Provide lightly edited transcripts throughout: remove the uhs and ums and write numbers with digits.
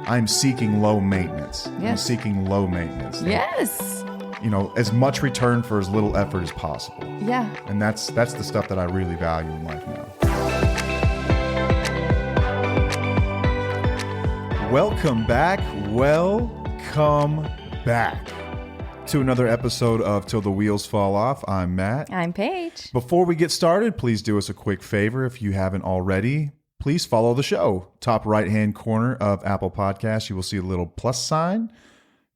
I'm seeking low maintenance. Yes. I'm seeking low maintenance. Yes. You know, as much return for as little effort as possible. Yeah. And that's the stuff that I really value in life now. Welcome back to another episode of Till the Wheels Fall Off. I'm Matt. I'm Paige. Before we get started, please do us a quick favor. If you haven't already, please follow the show. Top right-hand corner of Apple Podcasts, you will see a little plus sign.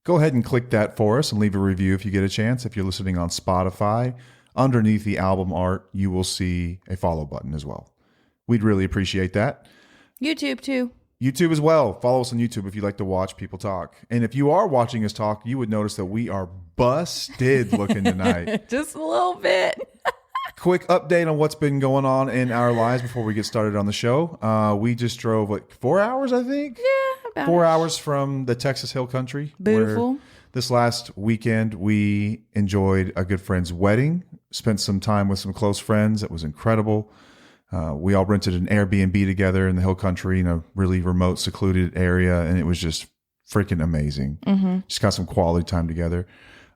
Go ahead and click that for us and leave a review if you get a chance. If you're listening on Spotify, underneath the album art, you will see a follow button as well. We'd really appreciate that. YouTube too. YouTube as well. Follow us on YouTube if you like to watch people talk. And if you are watching us talk, you would notice that we are busted looking tonight. Just a little bit. Quick update on what's been going on in our lives before we get started on the show. We just drove, 4 hours, I think? Yeah, about 4 hours from the Texas Hill Country. Beautiful. This last weekend, we enjoyed a good friend's wedding. Spent some time with some close friends. It was incredible. We all rented an Airbnb together in the Hill Country in a really remote, secluded area, and it was just freaking amazing. Mm-hmm. Just got some quality time together.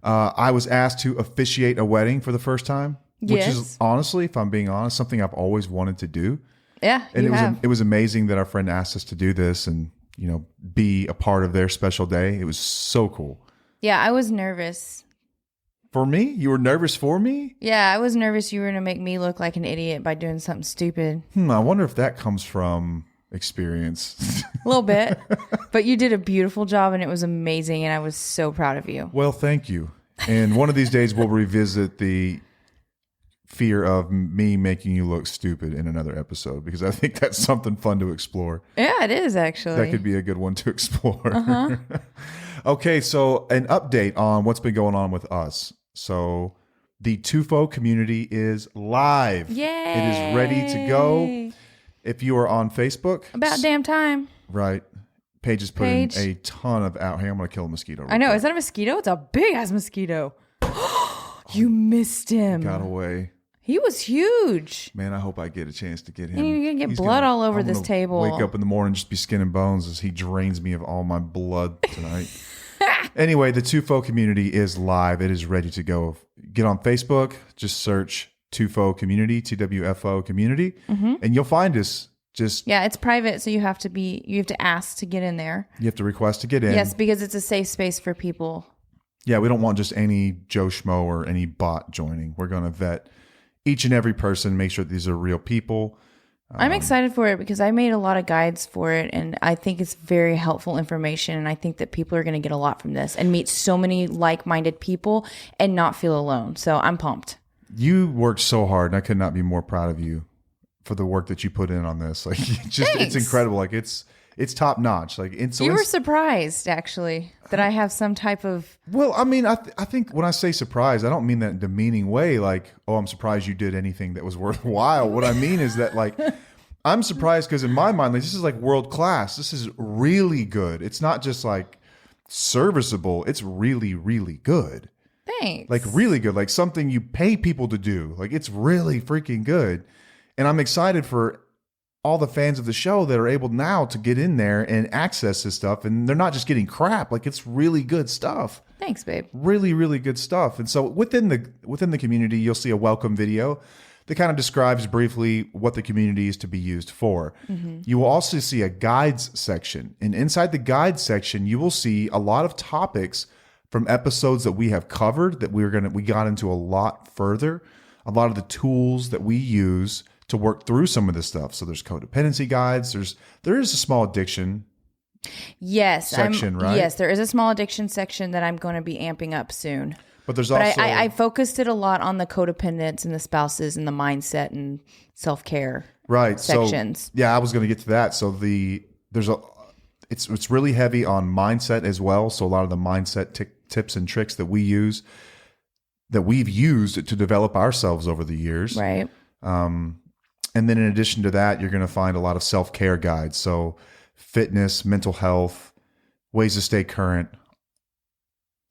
I was asked to officiate a wedding for the first time, which is honestly, if I'm being honest, something I've always wanted to do. Yeah, and it was amazing that our friend asked us to do this and be a part of their special day. It was so cool. Yeah, I was nervous. For me? You were nervous for me? Yeah, I was nervous you were going to make me look like an idiot by doing something stupid. I wonder if that comes from experience. A little bit. But you did a beautiful job and it was amazing and I was so proud of you. Well, thank you. And one of these days we'll revisit the fear of me making you look stupid in another episode because I think that's something fun to explore. Yeah, it is actually. That could be a good one to explore. Uh-huh. Okay, so an update on what's been going on with us. So the TUFO community is live. Yay! It is ready to go. If you are on Facebook. About damn time. Right. Paige has put in a ton of out. Hey, I'm going to kill a mosquito. I know. quick. Is that a mosquito? It's a big ass mosquito. You missed him. Got away. He was huge. Man, I hope I get a chance to get him. You're going to get blood all over this table. Wake up in the morning, just be skin and bones as he drains me of all my blood tonight. Anyway, the TUFO community is live. It is ready to go. Get on Facebook. Just search TUFO community, TWFO community, and you'll find us. Yeah, it's private, so you have to ask to get in there. You have to request to get in. Yes, because it's a safe space for people. Yeah, we don't want just any Joe Schmo or any bot joining. We're going to vet each and every person, make sure that these are real people. I'm excited for it because I made a lot of guides for it and I think it's very helpful information and I think that people are going to get a lot from this and meet so many like-minded people and not feel alone. So I'm pumped. You worked so hard and I could not be more proud of you for the work that you put in on this. Like it's incredible. Like it's top notch. Like you were surprised actually that I have some type of. Well, I mean, I think when I say surprised, I don't mean that in a demeaning way. Like, oh, I'm surprised you did anything that was worthwhile. What I mean is that like, I'm surprised because in my mind, like this is like world class. This is really good. It's not just like serviceable. It's really, really good. Thanks. Like really good. Like something you pay people to do. Like it's really freaking good. And I'm excited for all the fans of the show that are able now to get in there and access this stuff. And they're not just getting crap. Like it's really good stuff. Thanks, babe. Really, really good stuff. And so within the community, you'll see a welcome video that kind of describes briefly what the community is to be used for. Mm-hmm. You will also see a guides section. And inside the guides section, you will see a lot of topics from episodes that we have covered that we got into a lot further. A lot of the tools that we use to work through some of this stuff. So there's codependency guides. There is a small addiction section, right? Yes, there is a small addiction section that I'm going to be amping up soon. But there's also... I focused it a lot on the codependents and the spouses and the mindset and self-care sections. So, yeah, I was going to get to that. So it's really heavy on mindset as well. So a lot of the mindset tips and tricks that we've used to develop ourselves over the years. Right. And then in addition to that, you're going to find a lot of self-care guides. So fitness, mental health, ways to stay current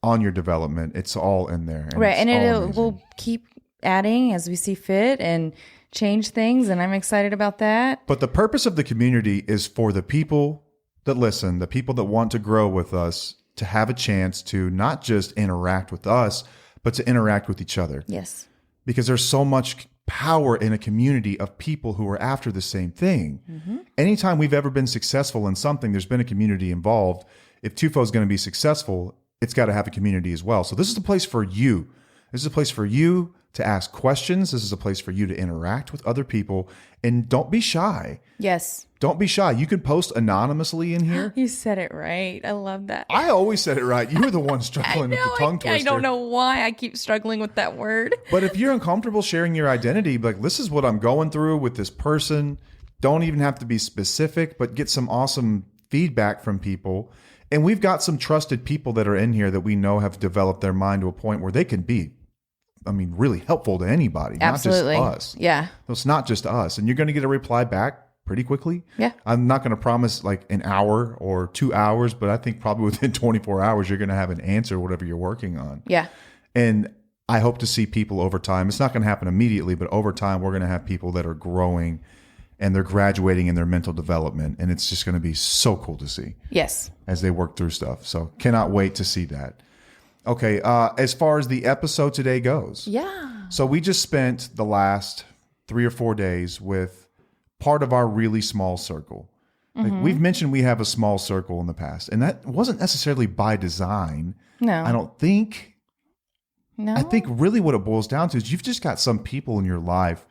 on your development. It's all in there. Right. And we'll keep adding as we see fit and change things. And I'm excited about that. But the purpose of the community is for the people that listen, the people that want to grow with us, to have a chance to not just interact with us, but to interact with each other. Yes. Because there's so much power in a community of people who are after the same thing. Anytime we've ever been successful in something, there's been a community involved. If Tufo is going to be successful, it's got to have a community as well. So this is a place for you. This is a place for you to ask questions. This is a place for you to interact with other people. And don't be shy. Yes. Don't be shy. You can post anonymously in here. You said it right. I love that. I always said it right. You were the one struggling with the tongue twister. I don't know why I keep struggling with that word. But if you're uncomfortable sharing your identity, like, this is what I'm going through with this person. Don't even have to be specific, but get some awesome feedback from people. And we've got some trusted people that are in here that we know have developed their mind to a point where they can be, really helpful to anybody, Absolutely. not just us. Yeah. So it's not just us. And you're going to get a reply back pretty quickly. Yeah. I'm not going to promise like an hour or 2 hours, but I think probably within 24 hours, you're going to have an answer, whatever you're working on. Yeah. And I hope to see people over time. It's not going to happen immediately, but over time, we're going to have people that are growing and they're graduating in their mental development. And it's just going to be so cool to see. Yes. As they work through stuff. So cannot wait to see that. Okay. As far as the episode today goes. Yeah. So we just spent the last 3 or 4 days with part of our really small circle. Like we've mentioned we have a small circle in the past, and that wasn't necessarily by design. No. I don't think. No. I think really what it boils down to is you've just got some people in your life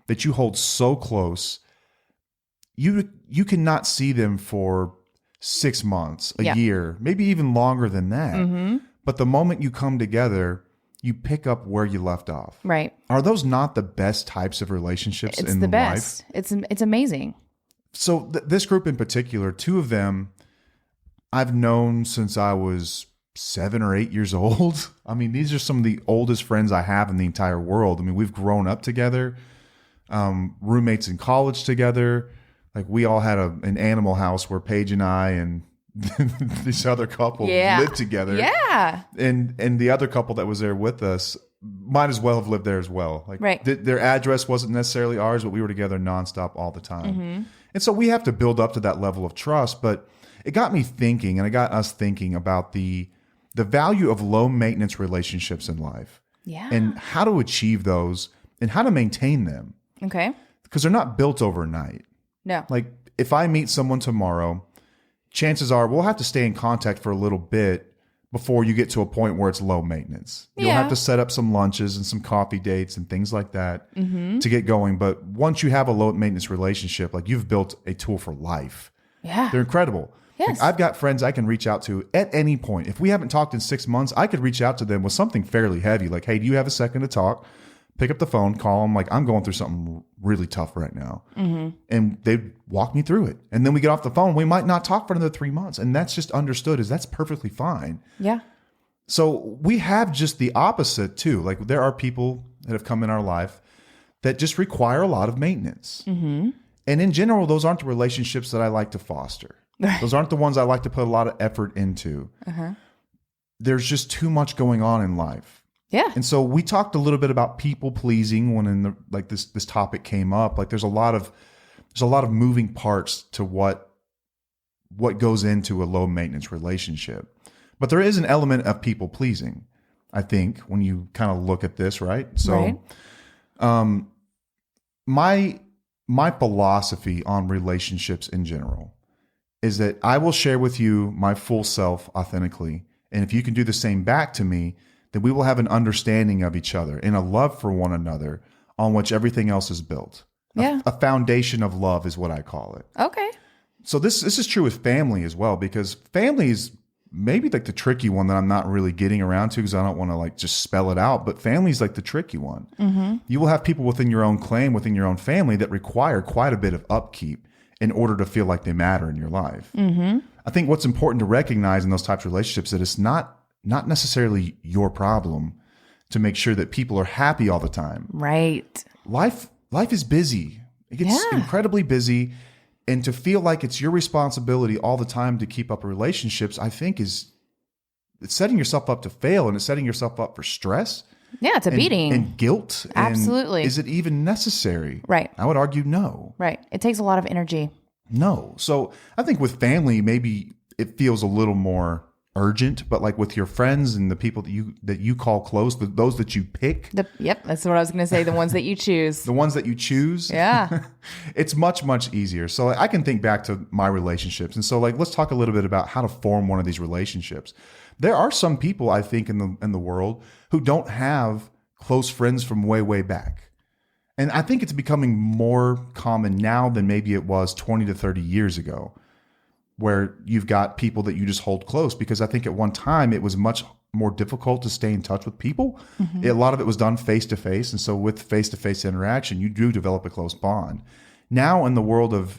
that you hold so close. You cannot see them for 6 months, a year, maybe even longer than that. But the moment you come together, you pick up where you left off. Right. Are those not the best types of relationships in life? It's the best. It's amazing. So this group in particular, 2 of them I've known since I was 7 or 8 years old. These are some of the oldest friends I have in the entire world. We've grown up together, roommates in college together. Like we all had an animal house where Paige and I and this other couple lived together. Yeah. And the other couple that was there with us might as well have lived there as well. Like right. Their address wasn't necessarily ours, but we were together nonstop all the time. And so we have to build up to that level of trust. But it got me thinking, and it got us thinking about the value of low maintenance relationships in life. Yeah. And how to achieve those and how to maintain them. Okay. Because they're not built overnight. No. Like if I meet someone tomorrow, chances are we'll have to stay in contact for a little bit before you get to a point where it's low maintenance. You'll have to set up some lunches and some coffee dates and things like that to get going. But once you have a low maintenance relationship, like you've built a tool for life. Yeah. They're incredible. Yes. Like I've got friends I can reach out to at any point. If we haven't talked in 6 months, I could reach out to them with something fairly heavy. Like, hey, do you have a second to talk? Pick up the phone, call them. Like, I'm going through something really tough right now. And they'd walk me through it. And then we get off the phone. We might not talk for another 3 months. And that's just understood as that's perfectly fine. Yeah. So we have just the opposite too. Like there are people that have come in our life that just require a lot of maintenance. And in general, those aren't the relationships that I like to foster. Those aren't the ones I like to put a lot of effort into. There's just too much going on in life. Yeah. And so we talked a little bit about people pleasing when this topic came up. Like there's a lot of moving parts to what goes into a low maintenance relationship. But there is an element of people pleasing, I think, when you kind of look at this, right? So my philosophy on relationships in general is that I will share with you my full self authentically. And if you can do the same back to me, then we will have an understanding of each other and a love for one another on which everything else is built. Yeah. A foundation of love is what I call it. Okay. So this is true with family as well, because family is maybe like the tricky one that I'm not really getting around to because I don't want to like just spell it out. But family is like the tricky one. You will have people within your own clan, within your own family that require quite a bit of upkeep in order to feel like they matter in your life. I think what's important to recognize in those types of relationships that it's not necessarily your problem to make sure that people are happy all the time. Right. Life is busy. It gets incredibly busy. And to feel like it's your responsibility all the time to keep up relationships, I think it's setting yourself up to fail, and it's setting yourself up for stress. Yeah, it's a beating. And guilt. Absolutely. And is it even necessary? Right. I would argue no. Right. It takes a lot of energy. No. So I think with family, maybe it feels a little more urgent, but like with your friends and the people that you call close, those that you pick, Yep, that's what I was going to say. The ones that you choose. the ones that you choose, Yeah. it's much, much easier. So I can think back to my relationships. And so like, let's talk a little bit about how to form one of these relationships. There are some people I think in the world who don't have close friends from way, way back. And I think it's becoming more common now than maybe it was 20 to 30 years ago, where you've got people that you just hold close, because I think at one time it was much more difficult to stay in touch with people. Mm-hmm. A lot of it was done face to face. And so with face to face interaction, you do develop a close bond. Now in the world of,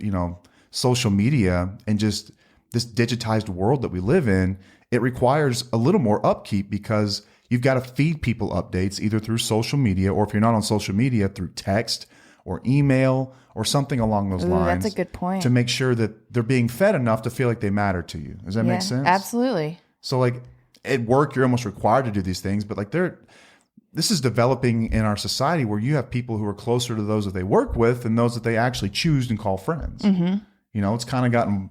social media and just this digitized world that we live in, it requires a little more upkeep, because you've got to feed people updates either through social media, or if you're not on social media, through text or email or something along those lines. That's a good point. To make sure that they're being fed enough to feel like they matter to you. Does that make sense? Absolutely. So like at work, you're almost required to do these things, but like this is developing in our society where you have people who are closer to those that they work with and those that they actually choose and call friends. Mm-hmm. It's kind of gotten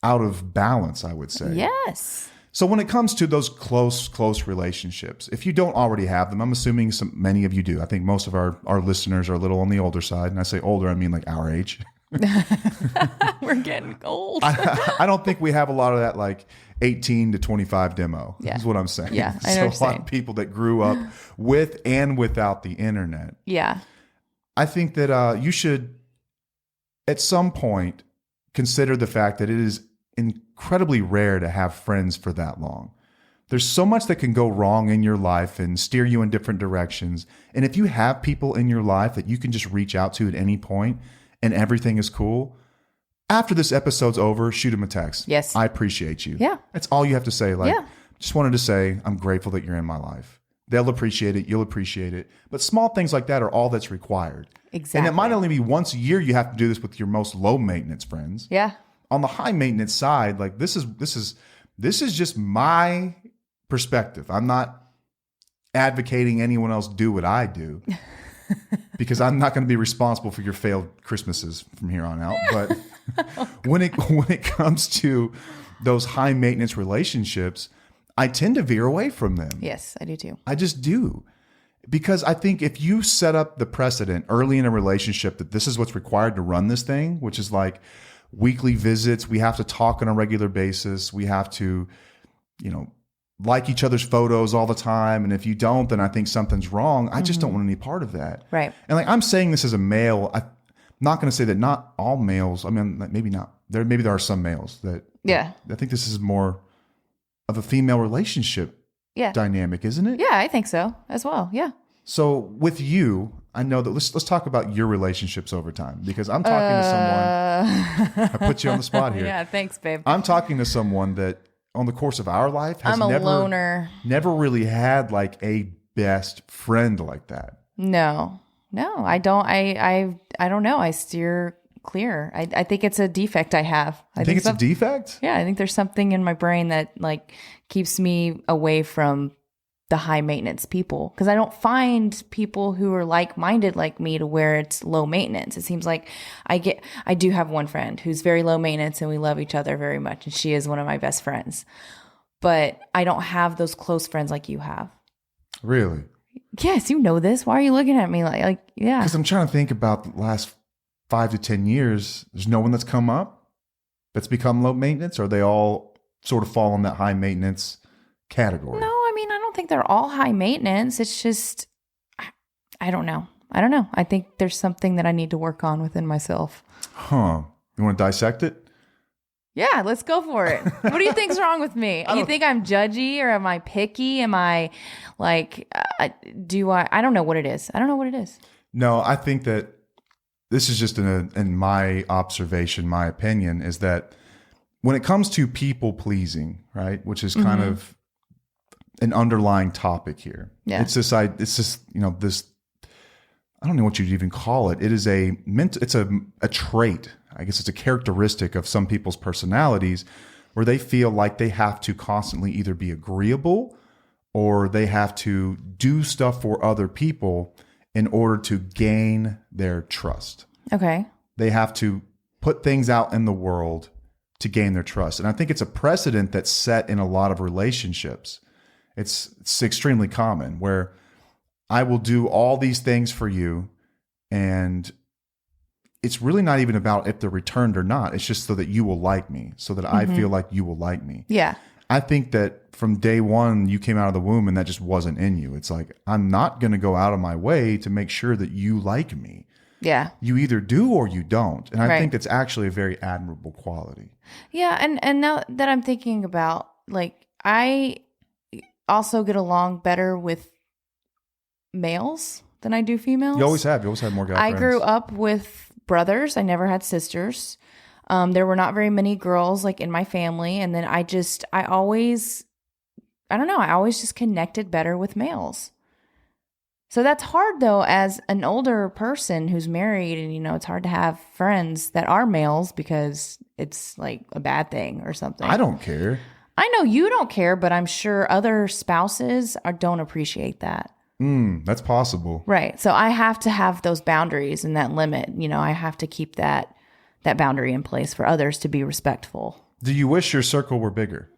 out of balance, I would say. Yes. So when it comes to those close relationships, if you don't already have them, I'm assuming many of you do. I think most of our listeners are a little on the older side. And I say older, I mean like our age. We're getting old. I don't think we have a lot of that like 18 to 25 demo. Yeah. Is what I'm saying. Yeah, I know. So a lot of people that grew up with and without the internet. Yeah. I think that you should at some point consider the fact that it is incredibly rare to have friends for that long. There's so much that can go wrong in your life and steer you in different directions. And if you have people in your life that you can just reach out to at any point and everything is cool, after this episode's over, shoot them a text. Yes. I appreciate you. Yeah. That's all you have to say. Like, just wanted to say, I'm grateful that you're in my life. They'll appreciate it. You'll appreciate it. But small things like that are all that's required. Exactly. And it might only be once a year you have to do this with your most low maintenance friends. Yeah. On the high maintenance side, like this is just my perspective. I'm not advocating anyone else do what I do, because I'm not going to be responsible for your failed Christmases from here on out. But when it comes to those high maintenance relationships, I tend to veer away from them. Yes, I do too. I just do. Because I think if you set up the precedent early in a relationship that this is what's required to run this thing, which is like weekly visits, we have to talk on a regular basis, we have to, like each other's photos all the time. And if you don't, then I think something's wrong. I just don't want any part of that. Right. And like I'm saying this as a male, I'm not going to say that not all males, I mean, maybe not. Maybe there are some males that, I think this is more of a female relationship dynamic, isn't it? Yeah, I think so as well. Yeah. So with you, I know that let's talk about your relationships over time, because I'm talking to someone. I put you on the spot here. Yeah, thanks, babe. I'm talking to someone that on the course of our life has loner. Never really had like a best friend like that. No, I don't. I don't know. I steer clear. I think it's a defect I have. I think it's a defect? Yeah, I think there's something in my brain that like keeps me away from the high maintenance people, because I don't find people who are like-minded like me to where it's low maintenance. It seems like I do have one friend who's very low maintenance and we love each other very much, and she is one of my best friends. But I don't have those close friends like you have. Really? Yes, you know this. Why are you looking at me like yeah? Because I'm trying to think about the last 5 to 10 years. There's no one that's come up that's become low maintenance, or they all sort of fall in that high maintenance category? No, I mean, I don't think they're all high maintenance. It's just, I don't know. I think there's something that I need to work on within myself. Huh. You want to dissect it? Yeah, let's go for it. What do you think's wrong with me? You think I'm judgy, or am I picky? Am I like, I don't know what it is. I don't know what it is. No, I think that this is just in my observation, my opinion, is that when it comes to people pleasing, right, which is kind of an underlying topic here. Yeah. It's this, I don't know what you'd even call it. It is it's a trait. I guess it's a characteristic of some people's personalities where they feel like they have to constantly either be agreeable or they have to do stuff for other people in order to gain their trust. Okay. They have to put things out in the world to gain their trust. And I think it's a precedent that's set in a lot of relationships. It's extremely common where I will do all these things for you, and it's really not even about if they're returned or not. It's just so that you will like me, so that I feel like you will like me. Yeah. I think that from day one, you came out of the womb and that just wasn't in you. It's like, I'm not going to go out of my way to make sure that you like me. Yeah. You either do or you don't. And I Right. think that's actually a very admirable quality. Yeah. And now that I'm thinking about, like, I also get along better with males than I do females. You always have. You always had more guy friends. I grew up with brothers. I never had sisters. There were not very many girls like in my family. And then I always just connected better with males. So that's hard though, as an older person who's married, and, you know, it's hard to have friends that are males because it's like a bad thing or something. I don't care. I know you don't care, but I'm sure other spouses don't appreciate that. That's possible. Right. So I have to have those boundaries and that limit. You know, I have to keep that boundary in place for others to be respectful. Do you wish your circle were bigger?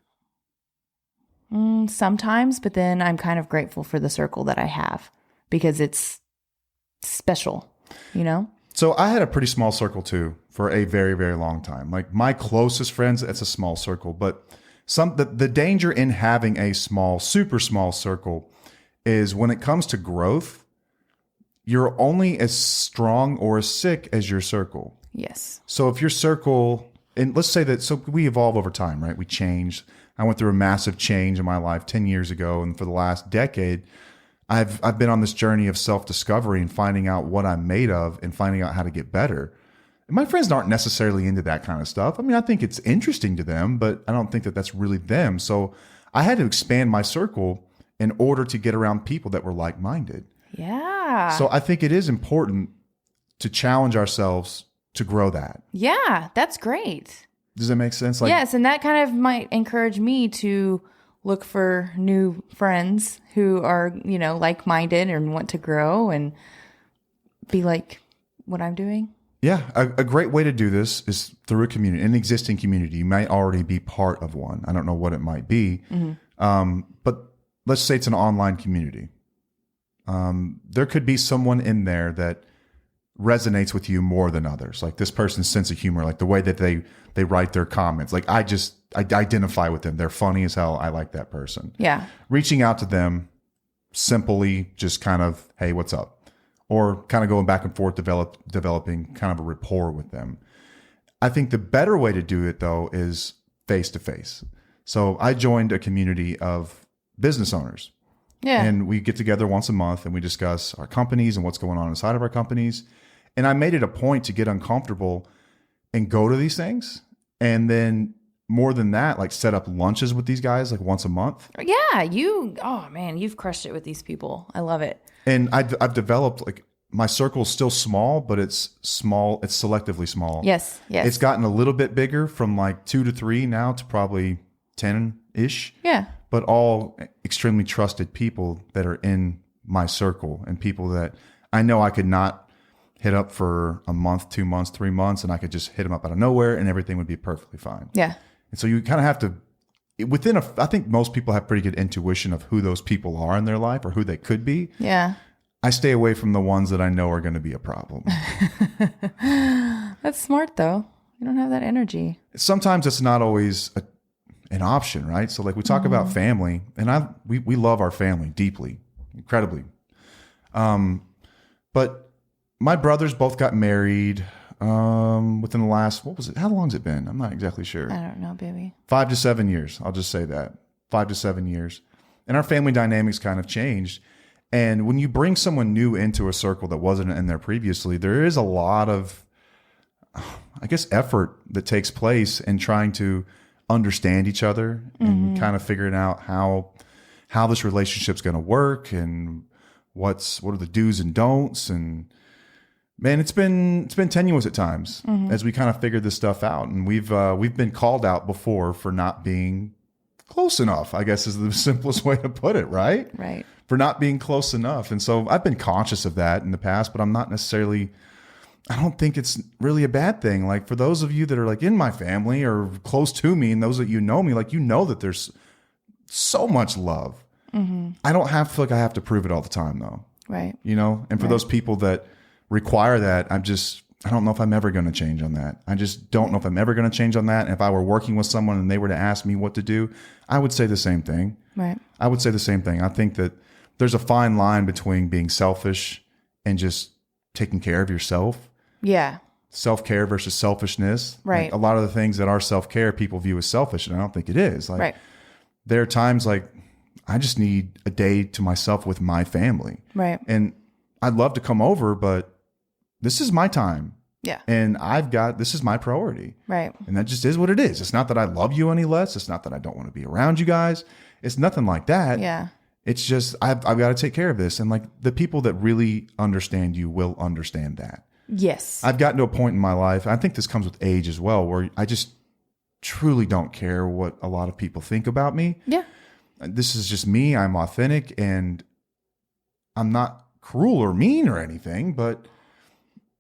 Sometimes, but then I'm kind of grateful for the circle that I have because it's special, you know? So I had a pretty small circle too for a very, very long time. Like my closest friends, it's a small circle, but the danger in having a super small circle is when it comes to growth, you're only as strong or as sick as your circle. Yes. So if your circle, and let's say that, so we evolve over time, right? We change. I went through a massive change in my life 10 years ago. And for the last decade, I've been on this journey of self-discovery and finding out what I'm made of and finding out how to get better. And my friends aren't necessarily into that kind of stuff. I mean, I think it's interesting to them, but I don't think that that's really them. So I had to expand my circle in order to get around people that were like-minded. Yeah. So I think it is important to challenge ourselves to grow that. Yeah, that's great. Does that make sense? Like, yes, and that kind of might encourage me to look for new friends who are, you know, like-minded and want to grow and be like what I'm doing. Yeah, a great way to do this is through a community, an existing community. You might already be part of one. I don't know what it might be, but let's say it's an online community. There could be someone in there that resonates with you more than others. Like this person's sense of humor, like the way that they write their comments. Like I identify with them. They're funny as hell. I like that person. Yeah. Reaching out to them simply just kind of, hey, what's up? Or kind of going back and forth, developing kind of a rapport with them. I think the better way to do it though is face to face. So I joined a community of business owners. Yeah. And we get together once a month and we discuss our companies and what's going on inside of our companies. And I made it a point to get uncomfortable and go to these things. And then more than that, like set up lunches with these guys like once a month. Yeah. You've crushed it with these people. I love it. And I've developed like my circle's still small, but it's small. It's selectively small. Yes. Yes. It's gotten a little bit bigger from like 2 to 3 now to probably 10-ish. Yeah. But all extremely trusted people that are in my circle and people that I know I could not hit up for a month, 2 months, 3 months, and I could just hit them up out of nowhere and everything would be perfectly fine. Yeah. And so you kind of have to, I think most people have pretty good intuition of who those people are in their life or who they could be. Yeah. I stay away from the ones that I know are going to be a problem. That's smart though. You don't have that energy. Sometimes it's not always an option, right? So like we talk about family, and we love our family deeply, incredibly. But my brothers both got married within the last, what was it? How long has it been? I'm not exactly sure. I don't know, baby. 5 to 7 years. I'll just say that. 5 to 7 years. And our family dynamics kind of changed. And when you bring someone new into a circle that wasn't in there previously, there is a lot of, I guess, effort that takes place in trying to understand each other and kind of figuring out how this relationship's going to work and what are the do's and don'ts. And man, it's been tenuous at times as we kind of figured this stuff out. And we've been called out before for not being close enough, I guess is the simplest way to put it, right? Right. For not being close enough. And so I've been conscious of that in the past, but I'm not necessarily I don't think it's really a bad thing. Like for those of you that are like in my family or close to me and those that you know me, like, you know that there's so much love. I don't feel like I have to prove it all the time though. Right. You know, and for those people that require that, I don't know if I'm ever going to change on that. I just don't know if I'm ever going to change on that. And if I were working with someone and they were to ask me what to do, I would say the same thing. Right. I would say the same thing. I think that there's a fine line between being selfish and just taking care of yourself. Yeah. Self-care versus selfishness. Right. Like a lot of the things that are self-care people view as selfish, and I don't think it is. Like, right. There are times like I just need a day to myself with my family. Right. And I'd love to come over, but this is my time. Yeah. And this is my priority. Right. And that just is what it is. It's not that I love you any less. It's not that I don't want to be around you guys. It's nothing like that. Yeah. It's just, I've got to take care of this. And like the people that really understand you will understand that. Yes. I've gotten to a point in my life, I think this comes with age as well, where I just truly don't care what a lot of people think about me. Yeah. This is just me. I'm authentic and I'm not cruel or mean or anything, but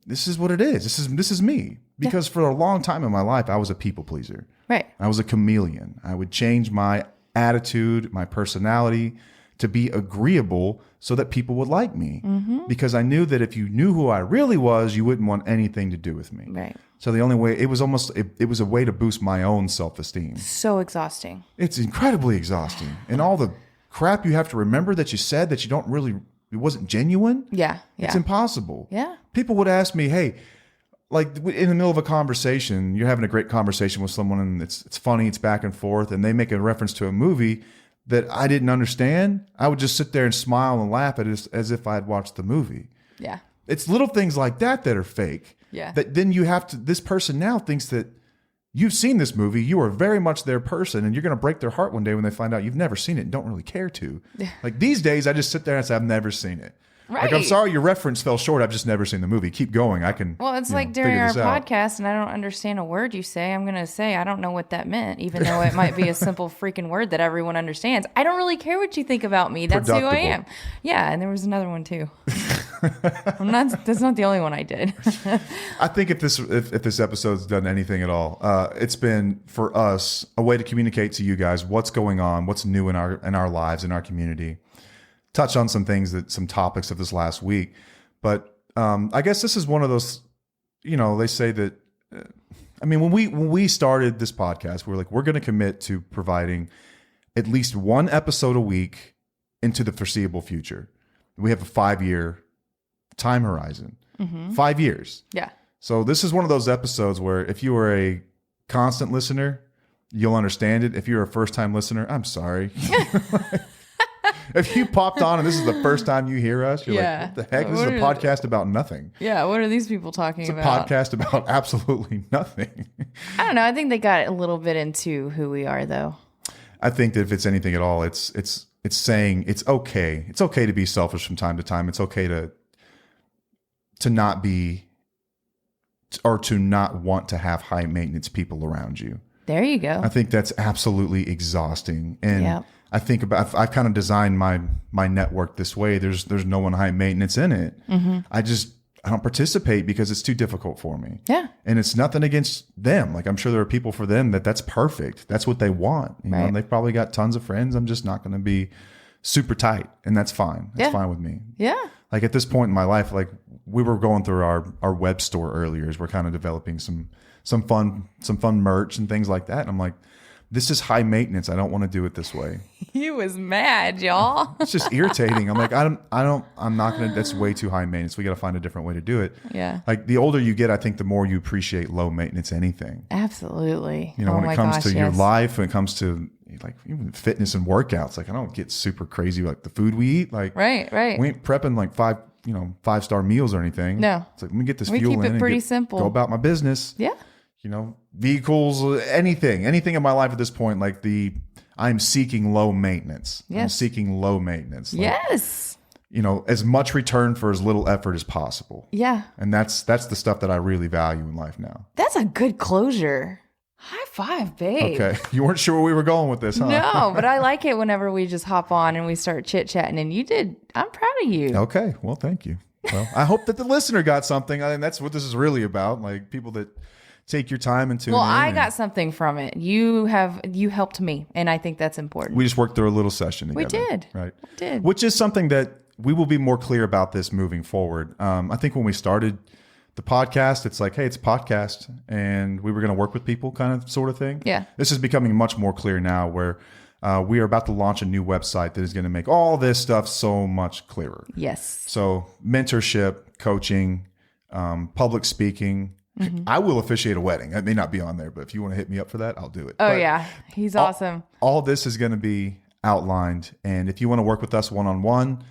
this is what it is. This is me. Because for a long time in my life, I was a people pleaser. Right. I was a chameleon. I would change my attitude, my personality to be agreeable so that people would like me. Because I knew that if you knew who I really was, you wouldn't want anything to do with me. Right. So the only way, it was a way to boost my own self-esteem. So exhausting. It's incredibly exhausting. And all the crap you have to remember that you said that you don't really, it wasn't genuine. Yeah. Yeah. It's impossible. Yeah. People would ask me, hey, like in the middle of a conversation, you're having a great conversation with someone and it's funny, it's back and forth, and they make a reference to a movie that I didn't understand. I would just sit there and smile and laugh at it as if I had watched the movie. Yeah. It's little things like that are fake. Yeah. That then you have to, this person now thinks that you've seen this movie, you are very much their person, and you're going to break their heart one day when they find out you've never seen it and don't really care to. Like these days, I just sit there and say, I've never seen it. Right. Like, I'm sorry your reference fell short. I've just never seen the movie. Keep going. I can. Well, it's like during our podcast and I don't understand a word you say, I'm going to say, I don't know what that meant, even though it might be a simple freaking word that everyone understands. I don't really care what you think about me. That's who I am. Yeah. And there was another one too. That's not the only one I did. I think if this episode's done anything at all, it's been for us a way to communicate to you guys what's going on, what's new in our lives, in our community. Touch on some topics of this last week, but I guess this is one of those. They say that. I mean, when we started this podcast, we were like, we're going to commit to providing at least one episode a week into the foreseeable future. We have a 5-year time horizon. 5 years. Yeah. So this is one of those episodes where if you are a constant listener, you'll understand it. If you're a first-time listener, I'm sorry. If you popped on and this is the first time you hear us, you're like, what the heck? This is a podcast about nothing. Yeah, what are these people talking about? It's a podcast about absolutely nothing. I don't know. I think they got a little bit into who we are, though. I think that if it's anything at all, it's saying it's okay. It's okay to be selfish from time to time. It's okay to not be or to not want to have high maintenance people around you. There you go. I think that's absolutely exhausting. And I think I've kind of designed my network this way. There's no one high maintenance in it. I don't participate because it's too difficult for me. Yeah. And it's nothing against them. Like, I'm sure there are people for them that's perfect. That's what they want. You know, and they've probably got tons of friends. I'm just not going to be super tight, and that's fine. That's fine with me. Yeah. Like at this point in my life, like we were going through our web store earlier as we're kind of developing some fun merch and things like that. And I'm like, this is high maintenance. I don't want to do it this way. He was mad, y'all. It's just irritating. I'm like, I'm not going to, that's way too high maintenance. We got to find a different way to do it. Yeah. Like the older you get, I think the more you appreciate low maintenance anything. Absolutely. When it comes to your life, when it comes to like even fitness and workouts, like I don't get super crazy like the food we eat. Like, right. We ain't prepping like 5-star meals or anything. No. It's like, let me get this fuel in. We keep it pretty simple. Go about my business. Yeah. Vehicles, anything in my life at this point, like I'm seeking low maintenance. Yes. I'm seeking low maintenance. Like, yes. As much return for as little effort as possible. Yeah. And that's the stuff that I really value in life now. That's a good closure. High five, babe. Okay. You weren't sure where we were going with this, huh? No, but I like it whenever we just hop on and we start chit-chatting, and you did. I'm proud of you. Okay. Well, thank you. Well, I hope that the listener got something. I mean, that's what this is really about. Like people that take your time and tune in. Well, I got something from it. You helped me, and I think that's important. We just worked through a little session together. We did. Right. We did. Which is something that we will be more clear about this moving forward. I think when we started the podcast, it's like, hey, it's a podcast, and we were going to work with people kind of sort of thing. Yeah. This is becoming much more clear now where we are about to launch a new website that is going to make all this stuff so much clearer. Yes. So mentorship, coaching, public speaking. Mm-hmm. I will officiate a wedding. I may not be on there, but if you want to hit me up for that, I'll do it. Oh, but yeah. He's awesome. All this is going to be outlined. And if you want to work with us one-on-one,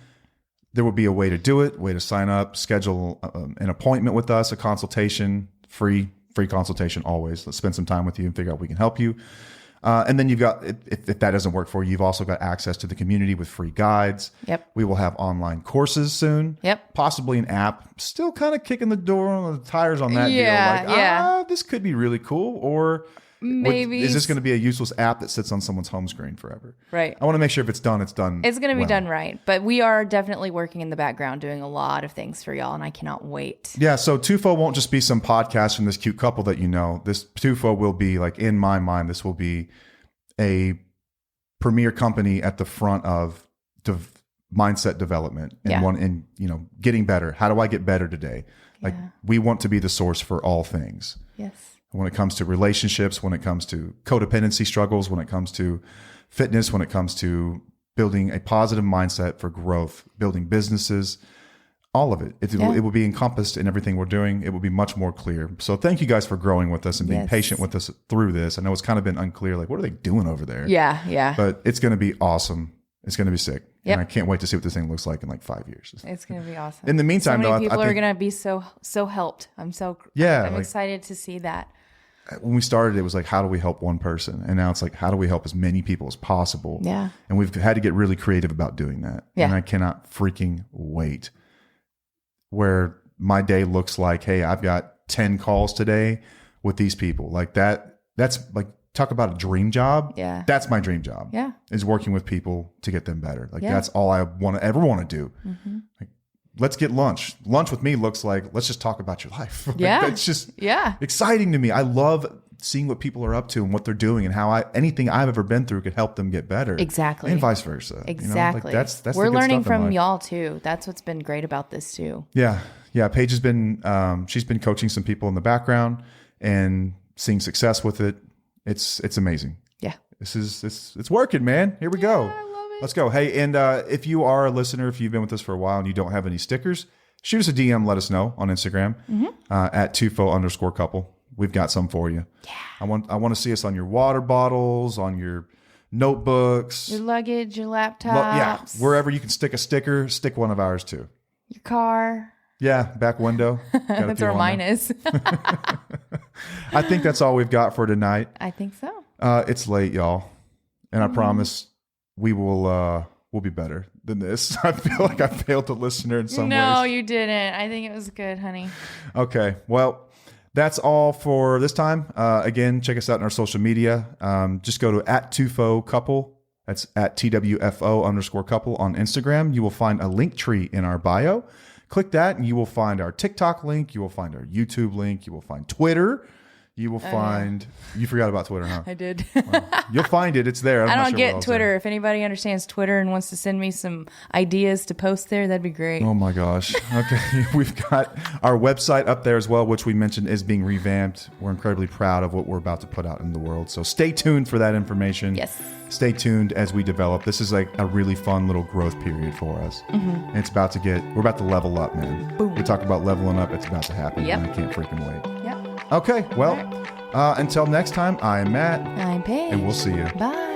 there will be a way to do it, way to sign up, schedule an appointment with us, a consultation, free consultation always. Let's spend some time with you and figure out if we can help you. And then you've got, if that doesn't work for you, you've also got access to the community with free guides. Yep. We will have online courses soon. Yep. Possibly an app. Still kind of kicking the door on the tires on that deal. Like, this could be really cool. Or maybe is this going to be a useless app that sits on someone's home screen forever? Right. I want to make sure if it's done, it's done. It's going to be done right. But we are definitely working in the background doing a lot of things for y'all, and I cannot wait. Yeah, so Tufo won't just be some podcast from this cute couple that you know. This Tufo will be, like, in my mind, this will be a premier company at the front of mindset development and getting better. How do I get better today? Like, we want to be the source for all things. Yes. When it comes to relationships, when it comes to codependency struggles, when it comes to fitness, when it comes to building a positive mindset for growth, building businesses, all of it. It will be encompassed in everything we're doing. It will be much more clear. So thank you guys for growing with us and being patient with us through this. I know it's kind of been unclear, like, what are they doing over there? Yeah. But it's going to be awesome. It's going to be sick. Yep. And I can't wait to see what this thing looks like in like 5 years. It's going to be awesome. In the meantime, so many though, people are going to be so helped. I'm excited to see that. When we started, it was like, how do we help one person? And now it's like, how do we help as many people as possible? Yeah. And we've had to get really creative about doing that. Yeah. And I cannot freaking wait. Where my day looks like, hey, I've got 10 calls today with these people. Like that's like, talk about a dream job. Yeah. That's my dream job. Yeah. Is working with people to get them better. Like that's all I ever want to do. Mm-hmm. Like, let's get lunch. Lunch with me looks like, let's just talk about your life. Like, yeah. That's just exciting to me. I love seeing what people are up to and what they're doing and how anything I've ever been through could help them get better. Exactly. And vice versa. Exactly. You know? Like that's we're the good learning stuff in from life. y'all too. That's what's been great about this too. Yeah. Yeah. Paige has been, she's been coaching some people in the background and seeing success with it. It's amazing. Yeah. It's working, man. Here we go. I love it. Let's go. Hey, and if you are a listener, if you've been with us for a while and you don't have any stickers, shoot us a DM. Let us know on Instagram at @tufo_couple. We've got some for you. Yeah. I want to see us on your water bottles, on your notebooks, your luggage, your laptops. Wherever you can stick a sticker, stick one of ours too. Your car. Yeah, back window. That's where mine is. I think that's all we've got for tonight. I think so. It's late, y'all, and I promise we'll be better than this. I feel like I failed the listener in some ways. No, you didn't. I think it was good, honey. Okay, well, that's all for this time. Again, check us out on our social media. Just go to @TUFO_couple. That's @TWFO_couple on Instagram. You will find a link tree in our bio. Click that and you will find our TikTok link. You will find our YouTube link. You will find Twitter. You will find... You forgot about Twitter, huh? I did. Well, you'll find it. It's there. I don't get Twitter. If anybody understands Twitter and wants to send me some ideas to post there, that'd be great. Oh my gosh. Okay. We've got our website up there as well, which we mentioned is being revamped. We're incredibly proud of what we're about to put out in the world. So stay tuned for that information. Yes. Stay tuned as we develop. This is like a really fun little growth period for us. And it's about to we're about to level up, man. Boom. We talk about leveling up. It's about to happen. Yep. And I can't freaking wait. Yep. Okay. Well, until next time, I'm Matt. I'm Paige. And we'll see you. Bye.